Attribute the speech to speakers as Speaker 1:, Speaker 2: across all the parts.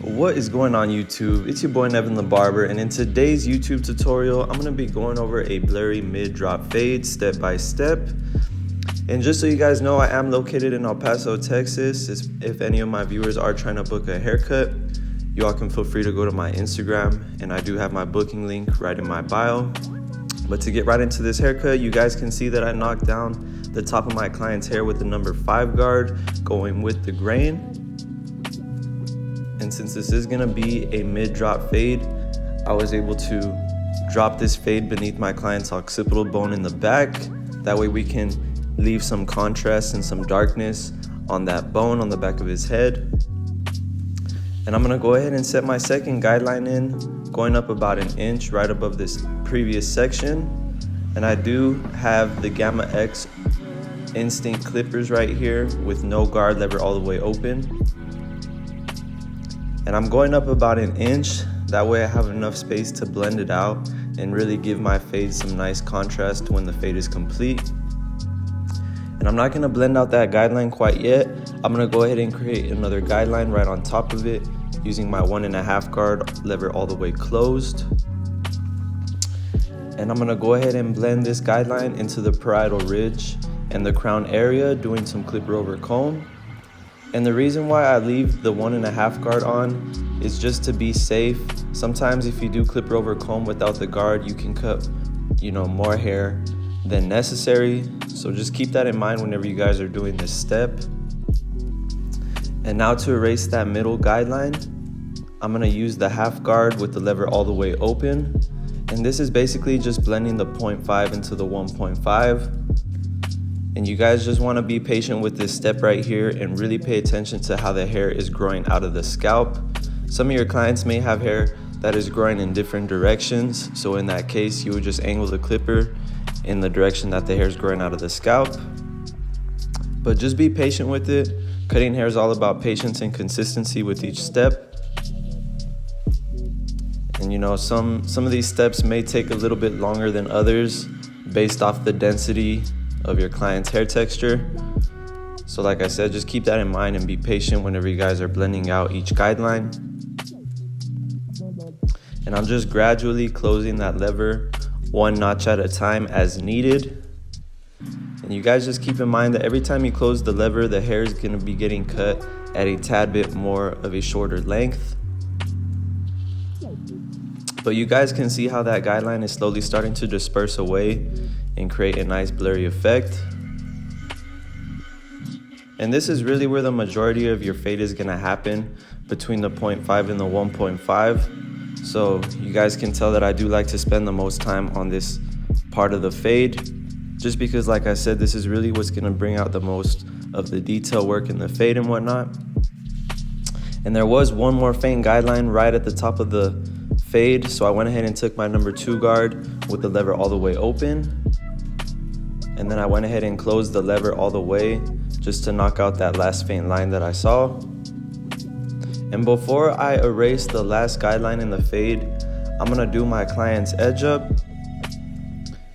Speaker 1: What is going on YouTube? It's your boy NevinTheBarber, and in today's YouTube tutorial, I'm going to be going over a blurry mid-drop fade step by step. And just so you guys know, I am located in El Paso, Texas. If any of my viewers are trying to book a haircut, you all can feel free to go to my Instagram, and I do have my booking link right in my bio. But to get right into this haircut, you guys can see that I knocked down the top of my client's hair with the number 5 guard, going with the grain. And since this is gonna be a mid-drop fade, I was able to drop this fade beneath my client's occipital bone in the back. That way we can leave some contrast and some darkness on that bone on the back of his head. And I'm gonna go ahead and set my second guideline in, going up about an inch right above this previous section. And I do have the Gamma X Instinct clippers right here with no guard lever all the way open. And I'm going up about an inch, that way I have enough space to blend it out and really give my fade some nice contrast when the fade is complete. And I'm not gonna blend out that guideline quite yet. I'm gonna go ahead and create another guideline right on top of it using my 1.5 guard lever all the way closed. And I'm gonna go ahead and blend this guideline into the parietal ridge and the crown area, doing some clipper over comb. And the reason why I leave the 1.5 guard on is just to be safe. Sometimes if you do clipper over comb without the guard, you can cut, more hair than necessary. So just keep that in mind whenever you guys are doing this step. And now to erase that middle guideline, I'm gonna use the 1/2 guard with the lever all the way open. And this is basically just blending the 0.5 into the 1.5. And you guys just want to be patient with this step right here and really pay attention to how the hair is growing out of the scalp. Some of your clients may have hair that is growing in different directions. So in that case, you would just angle the clipper in the direction that the hair is growing out of the scalp. But just be patient with it. Cutting hair is all about patience and consistency with each step. And some of these steps may take a little bit longer than others based off the density of your client's hair texture. So like I said, just keep that in mind and be patient whenever you guys are blending out each guideline. And I'm just gradually closing that lever 1 notch at a time as needed. And you guys just keep in mind that every time you close the lever, the hair is going to be getting cut at a tad bit more of a shorter length. But you guys can see how that guideline is slowly starting to disperse away and create a nice blurry effect. And this is really where the majority of your fade is gonna happen, between the 0.5 and the 1.5. So you guys can tell that I do like to spend the most time on this part of the fade, just because like I said, this is really what's gonna bring out the most of the detail work in the fade and whatnot. And there was one more faint guideline right at the top of the fade, so I went ahead and took my number 2 guard with the lever all the way open. And then I went ahead and closed the lever all the way just to knock out that last faint line that I saw. And before I erase the last guideline in the fade, I'm gonna do my client's edge up.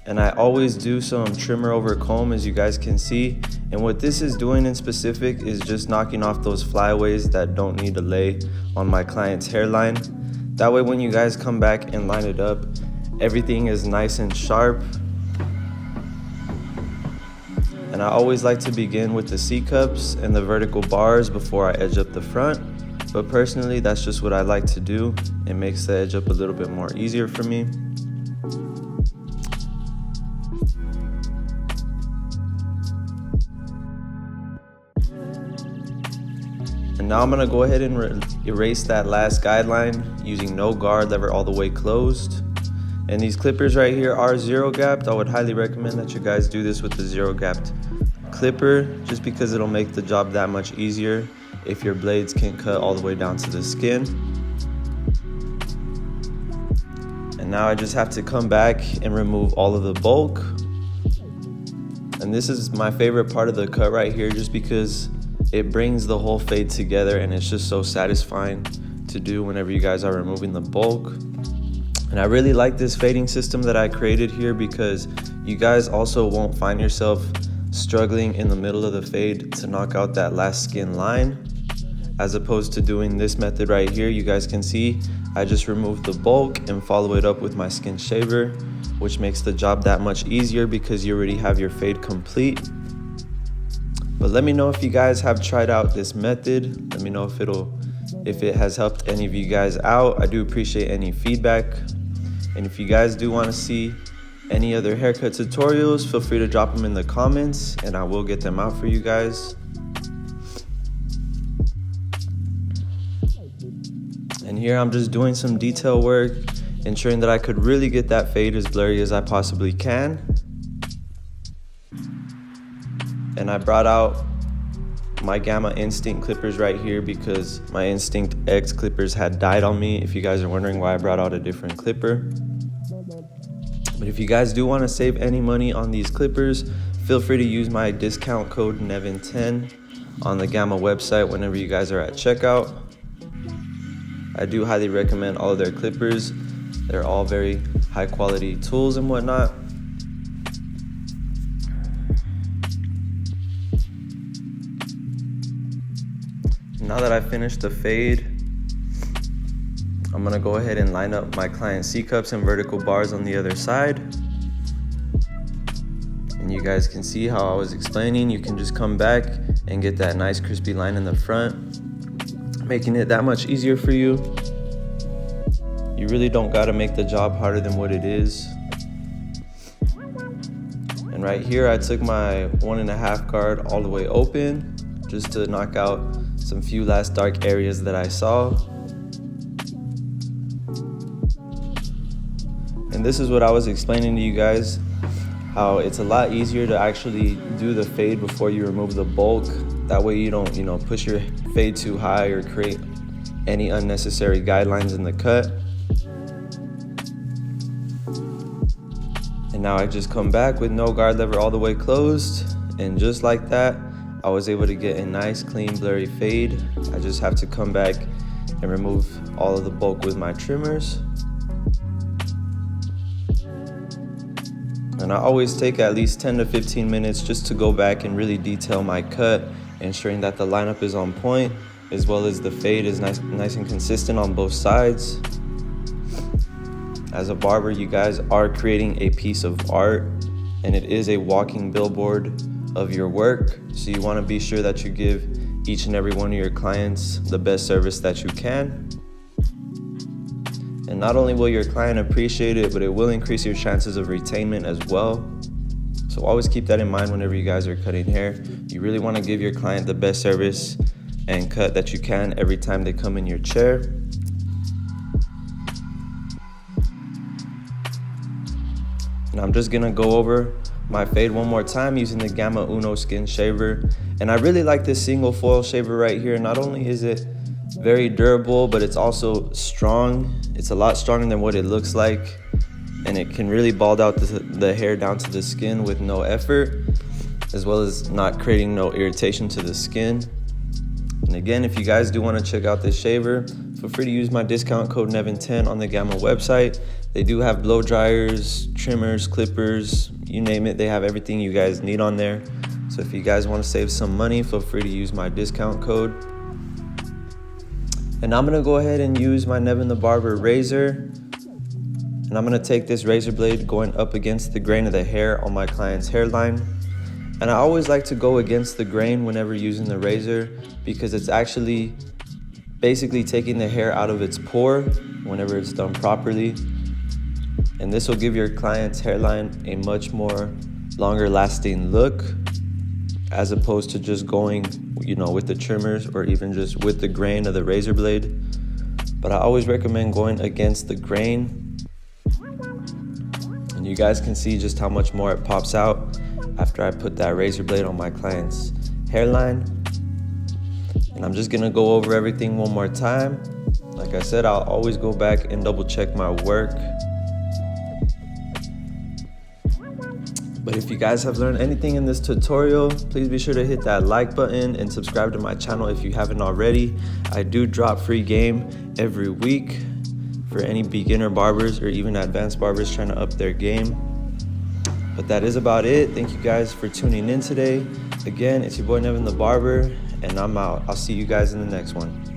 Speaker 1: And I always do some trimmer over comb, as you guys can see. And what this is doing in specific is just knocking off those flyaways that don't need to lay on my client's hairline. That way when you guys come back and line it up, everything is nice and sharp. And I always like to begin with the C-cups and the vertical bars before I edge up the front. But personally, that's just what I like to do. It makes the edge up a little bit more easier for me. And now I'm gonna go ahead and erase that last guideline using no guard lever all the way closed. And these clippers right here are 0 gapped. I would highly recommend that you guys do this with the 0 gapped clipper, just because it'll make the job that much easier if your blades can cut all the way down to the skin. And now I just have to come back and remove all of the bulk. And this is my favorite part of the cut right here, just because it brings the whole fade together and it's just so satisfying to do whenever you guys are removing the bulk. And I really like this fading system that I created here, because you guys also won't find yourself struggling in the middle of the fade to knock out that last skin line. as opposed to doing this method right here. You guys can see I just remove the bulk and follow it up with my skin shaver, which makes the job that much easier because you already have your fade complete. But let me know if you guys have tried out this method. Let me know if it has helped any of you guys out. I do appreciate any feedback. And if you guys do want to see any other haircut tutorials, feel free to drop them in the comments and I will get them out for you guys. And here I'm just doing some detail work, ensuring that I could really get that fade as blurry as I possibly can. And I brought out my Gamma Instinct clippers right here because my Instinct X clippers had died on me, if you guys are wondering why I brought out a different clipper. But if you guys do want to save any money on these clippers, feel free to use my discount code NEVIN10 on the Gamma website whenever you guys are at checkout. I do highly recommend all of their clippers. They're all very high quality tools and whatnot. Now that I finished the fade, I'm gonna go ahead and line up my client C-cups and vertical bars on the other side. And you guys can see how I was explaining, you can just come back and get that nice crispy line in the front, making it that much easier for you. You really don't gotta make the job harder than what it is. And right here, I took my 1.5 guard all the way open, just to knock out some few last dark areas that I saw. And this is what I was explaining to you guys, how it's a lot easier to actually do the fade before you remove the bulk. That way you don't, push your fade too high or create any unnecessary guidelines in the cut. And now I just come back with no guard lever all the way closed, and just like that, I was able to get a nice, clean, blurry fade. I just have to come back and remove all of the bulk with my trimmers. And I always take at least 10 to 15 minutes just to go back and really detail my cut, ensuring that the lineup is on point, as well as the fade is nice and consistent on both sides. As a barber, you guys are creating a piece of art, and it is a walking billboard of your work. So you want to be sure that you give each and every one of your clients the best service that you can. And not only will your client appreciate it, but it will increase your chances of retainment as well. So always keep that in mind whenever you guys are cutting hair. You really want to give your client the best service and cut that you can every time they come in your chair. And I'm just gonna go over my fade one more time using the Gamma Uno skin shaver. And I really like this single foil shaver right here. Not only is it very durable, but it's also strong. It's a lot stronger than what it looks like, and it can really bald out the hair down to the skin with no effort, as well as not creating no irritation to the skin. And again, if you guys do want to check out this shaver, feel free to use my discount code NEVIN10 on the Gamma website. They do have blow dryers, trimmers, clippers, you name it. They have everything you guys need on there. So if you guys want to save some money, feel free to use my discount code. And I'm gonna go ahead and use my NevinTheBarber razor. And I'm gonna take this razor blade going up against the grain of the hair on my client's hairline. And I always like to go against the grain whenever using the razor, because it's actually basically taking the hair out of its pore whenever it's done properly. And this will give your client's hairline a much more longer lasting look, as opposed to just going, with the trimmers or even just with the grain of the razor blade. But I always recommend going against the grain. And you guys can see just how much more it pops out after I put that razor blade on my client's hairline. And I'm just gonna go over everything one more time. Like I said, I'll always go back and double check my work. But if you guys have learned anything in this tutorial, please be sure to hit that like button and subscribe to my channel if you haven't already. I do drop free game every week for any beginner barbers or even advanced barbers trying to up their game. But that is about it. Thank you guys for tuning in today. Again, it's your boy NevinTheBarber, and I'm out. I'll see you guys in the next one.